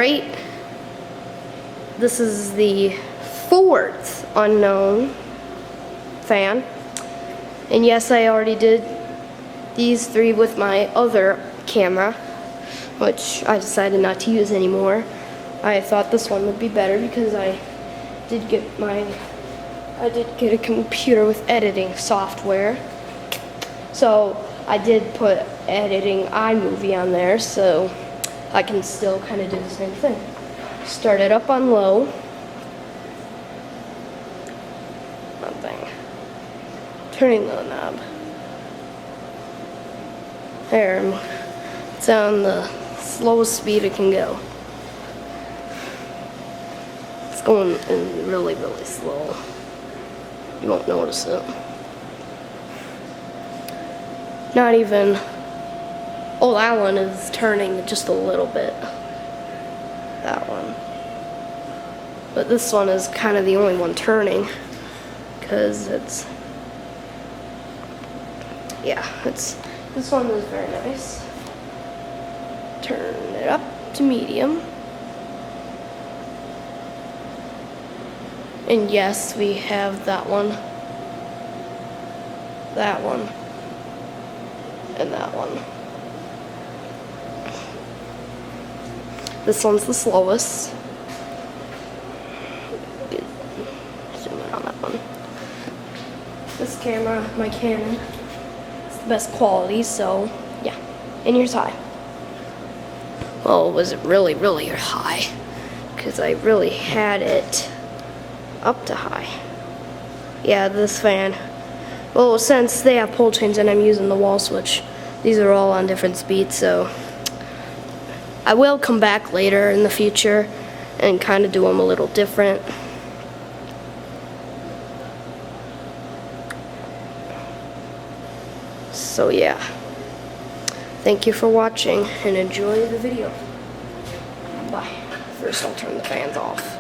Alright, this is the fourth unknown fan. And yes, I already did these three with my other camera, which I decided not to use anymore. I thought this one would be better because I did get a computer with editing software. So I did put editing iMovie on there, so I can still kind of do the same thing. Start it up on low. Nothing. Turning the knob. There. It's on the slowest speed it can go. It's going in really, really slow. You won't notice it. Not even. Oh, that one is turning just a little bit. That one. But this one is kind of the only one turning. Because it's. Yeah, this one is very nice. Turn it up to medium. And yes, we have that one. That one. And that one. This one's the slowest. Zoom in on that one. This camera, my Canon, it's the best quality, so yeah. And here's high. Well, was it really, really high? Because I really had it up to high. Yeah, this fan. Well, since they have pole chains and I'm using the wall switch, these are all on different speeds, so I will come back later in the future and kind of do them a little different. So yeah, thank you for watching and enjoy the video. Bye. First I'll turn the fans off.